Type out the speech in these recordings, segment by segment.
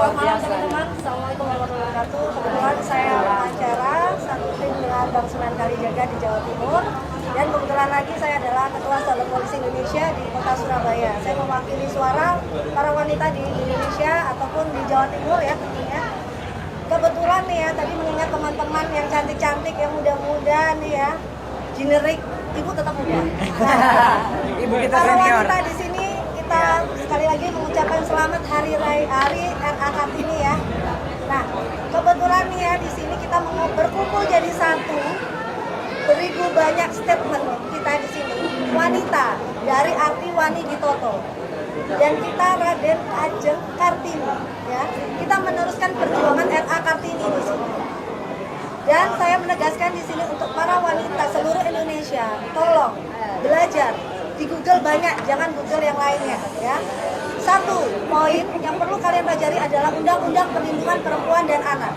Selamat malam teman-teman, Assalamualaikum warahmatullahi wabarakatuh. Kebetulan saya wawancara satu tim dengan Bang Sunan Kalijaga di Jawa Timur. Dan kebetulan lagi saya adalah Ketua Satuan Polisi Indonesia di Kota Surabaya. Saya mewakili suara para wanita di Indonesia ataupun di Jawa Timur ya tentunya. Kebetulan nih ya, tadi mengingat teman-teman yang cantik-cantik, yang muda-muda nih ya, generik, ibu tetap muda. Nah, ibu kita para senior. wanita di sini kita sekali lagi mengucapkan selamat hari RA Kartini ya. Nah, kebetulan nih ya di sini kita mau berkumpul jadi satu. Beribu banyak statement kita di sini. Wanita dari arti Wani Ditoto. Dan kita Raden Ajeng Kartini ya. Kita meneruskan perjuangan RA Kartini di sini. Dan saya menegaskan di sini untuk para wanita seluruh Indonesia, tolong belajar di Google banyak, jangan Google yang lainnya ya. Satu poin yang perlu kalian pelajari adalah Undang-Undang Perlindungan Perempuan dan Anak.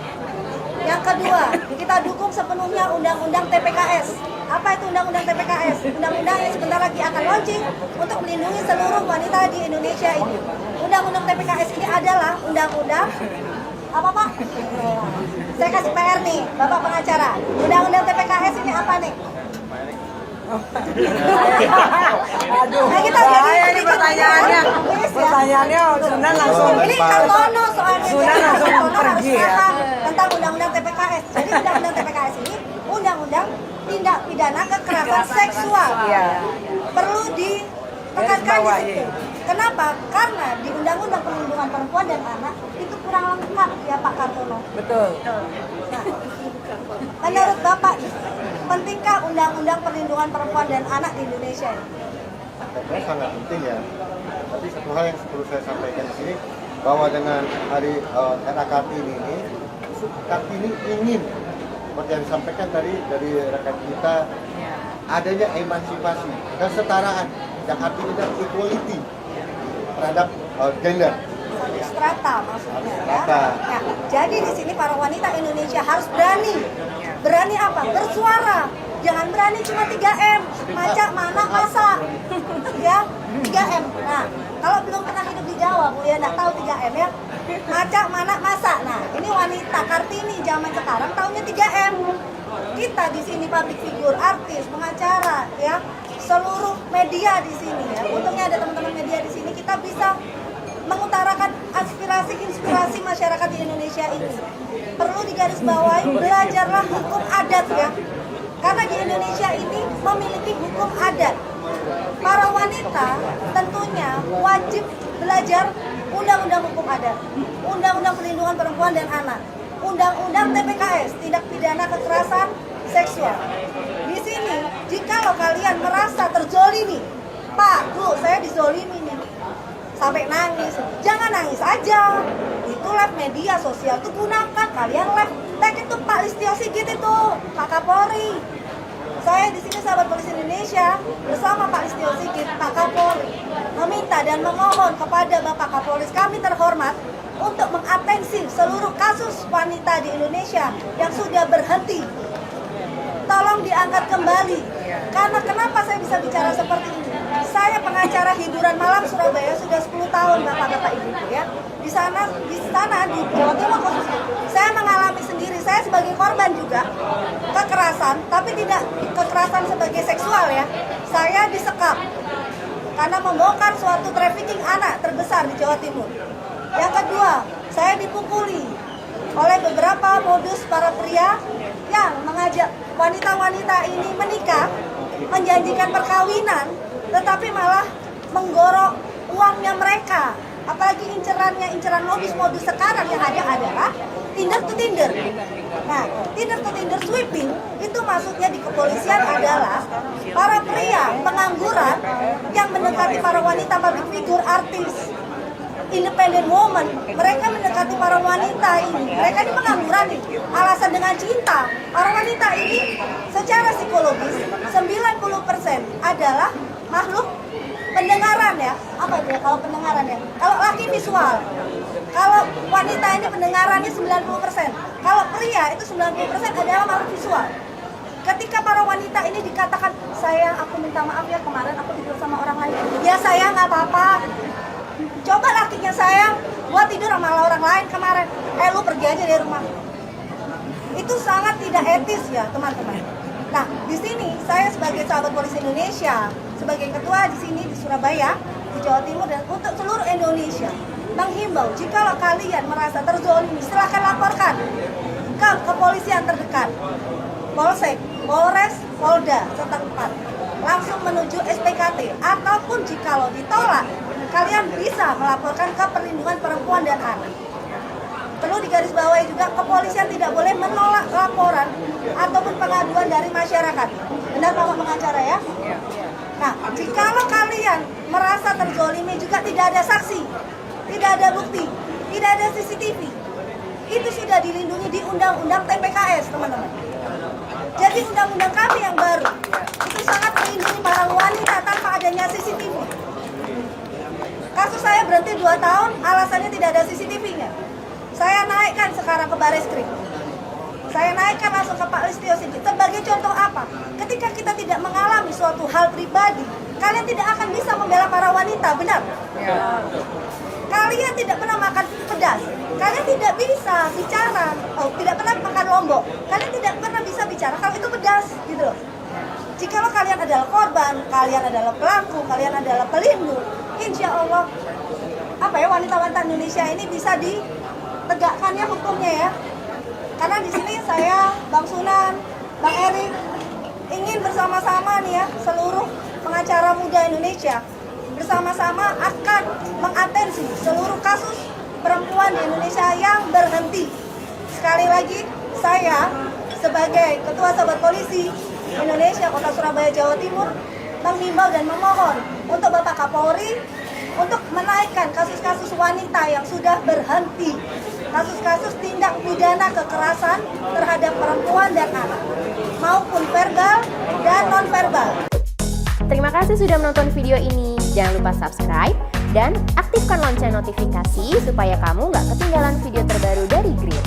Yang kedua, kita dukung sepenuhnya Undang-Undang TPKS. Apa itu Undang-Undang TPKS? Undang-undang yang sebentar lagi akan launching untuk melindungi seluruh wanita di Indonesia ini. Undang-Undang TPKS ini adalah undang-undang apa Pak? Saya kasih PR nih, Bapak pengacara. Undang-undang TPKS ini apa nih? Aduh, Nah, kita bahaya jadi nih pertanyaannya. Pertanyaannya Sunan langsung. Ini Kartono soalnya. Sunan Jadi, langsung Kartono harus pergi ya. paham tentang Undang-Undang TPKS. Jadi Undang-Undang TPKS ini Undang-Undang Tindak Pidana Kekerasan Seksual. Iya. Perlu ditekankan di situ. Kenapa? Karena di Undang-Undang Perlindungan Perempuan dan Anak itu kurang lengkap ya Pak Kartono. Betul. Nah, menurut Bapak, pentingkah Undang-Undang Perlindungan Perempuan dan Anak di Indonesia ini? Saya sangat penting ya. Tapi satu hal yang perlu saya sampaikan di sini bahwa dengan hari RA Kartini ini, Kartini ingin seperti yang disampaikan tadi dari rekan kita adanya emansipasi dan kesetaraan yang artinya adalah equality terhadap gender. Satu strata maksudnya ya. Strata. Nah, jadi di sini para wanita Indonesia harus berani. Berani apa? Bersuara. Jangan berani cuma 3M. Maca, mana, masa. Ya, 3M. Nah, kalau belum pernah hidup di Jawa, Bu ya enggak tahu 3M ya. Maca, mana, masa. Nah, ini wanita Kartini zaman sekarang tahunya 3M. Kita di sini public figure, artis, pengacara ya. Seluruh media di sini ya. Untungnya ada teman-teman media di sini, kita bisa mengutarakan aspirasi-inspirasi masyarakat di Indonesia ini. Perlu digarisbawahi, belajarlah hukum adat ya. Karena di Indonesia ini memiliki hukum adat. Para wanita tentunya wajib belajar Undang-Undang Hukum Adat, Undang-Undang Perlindungan Perempuan dan Anak, Undang-Undang TPKS, Tindak Pidana Kekerasan Seksual. Di sini, jika kalian merasa terzolimi, Pak, Bu, saya dizolimi nih, sampai nangis, jangan nangis aja. Itu live media sosial tuh gunakan, kalian live tag itu Pak Listio Sigit itu, Pak Kapolri. Saya di sini sahabat polisi Indonesia bersama Pak Listio Sigit, Pak Kapolri, meminta dan memohon kepada Bapak Kapolri kami terhormat untuk mengatensi seluruh kasus wanita di Indonesia yang sudah berhenti. Tolong diangkat kembali. Karena kenapa saya bisa bicara seperti ini? Saya pengacara hiburan malam Surabaya sudah 10 tahun Bapak-bapak Ibu ya. Di sana di Jawa Timur khususnya, saya mengalami sendiri, saya sebagai korban juga kekerasan, tapi tidak kekerasan sebagai seksual ya. Saya disekap karena membongkar suatu trafficking anak terbesar di Jawa Timur. Yang kedua, saya dipukuli oleh beberapa modus para pria yang mengajak wanita-wanita ini menikah, menjanjikan perkawinan, tetapi malah menggorok uangnya mereka. Apalagi inceran modus sekarang yang ada adalah Tinder to Tinder. Nah, Tinder to Tinder sweeping itu maksudnya di kepolisian adalah para pria pengangguran yang mendekati para wanita public figure, artis, independent woman. Mereka mendekati para wanita ini. Mereka ini pengangguran nih. Alasan dengan cinta. Para wanita ini secara psikologis 90% adalah makhluk pendengaran ya. Apa itu ya kalau pendengaran ya? Kalau laki visual. Kalau wanita ini pendengarannya 90%. Kalau pria itu 90% adalah makhluk visual. Ketika para wanita ini dikatakan, sayang aku minta maaf ya kemarin aku tidur sama orang lain. Ya sayang nggak apa-apa. Coba lakinya sayang, Gua tidur sama orang lain kemarin. Lu pergi aja dari rumah. Itu sangat tidak etis ya, teman-teman. Nah, di sini saya sebagai sahabat polisi Indonesia, sebagai ketua di sini di Surabaya, di Jawa Timur dan untuk seluruh Indonesia, menghimbau jika kalian merasa terzolimi, silakan laporkan ke kepolisian terdekat, Polsek, Polres, Polda setempat, langsung menuju SPKT, ataupun jikalau ditolak, kalian bisa melaporkan ke Perlindungan Perempuan dan Anak. Perlu digarisbawahi juga, kepolisian tidak boleh menolak laporan ataupun pengaduan dari masyarakat. Benar Pak pengacara ya? Nah, jikalau kalian merasa terzolimi juga tidak ada saksi, tidak ada bukti, tidak ada CCTV, itu sudah dilindungi di Undang-Undang TPKS, teman-teman. Jadi undang-undang kami yang baru itu sangat melindungi para wanita tanpa adanya CCTV. Kasus saya berhenti 2 tahun, alasannya tidak ada CCTV-nya. Saya naikkan sekarang ke Bareskrim. Saya naikkan langsung ke Pak Listio Sigit. Sebagai contoh apa? Ketika kita tidak mengalami suatu hal pribadi, kalian tidak akan bisa membela para wanita, benar? Ya. Kalian tidak pernah makan pedas, kalian tidak bisa bicara, tidak pernah makan lombok, kalian tidak pernah bisa bicara kalau itu pedas, gitu loh. Jikalau kalian adalah korban, kalian adalah pelaku, kalian adalah pelindung, insya Allah, wanita-wanita Indonesia ini bisa ditegakkannya hukumnya ya. Karena di sini saya, Bang Sunan, Bang Erik ingin bersama-sama nih ya, seluruh pengacara muda Indonesia bersama-sama akan mengatensi seluruh kasus perempuan di Indonesia yang berhenti. Sekali lagi, saya sebagai Ketua Sahabat Polisi Indonesia Kota Surabaya, Jawa Timur menghimbau dan memohon untuk Bapak Kapolri untuk menaikkan kasus-kasus wanita yang sudah berhenti, kasus-kasus tindak pidana kekerasan terhadap perempuan dan anak, maupun verbal dan non-verbal. Terima kasih sudah menonton video ini. Jangan lupa subscribe dan aktifkan lonceng notifikasi supaya kamu nggak ketinggalan video terbaru dari Green.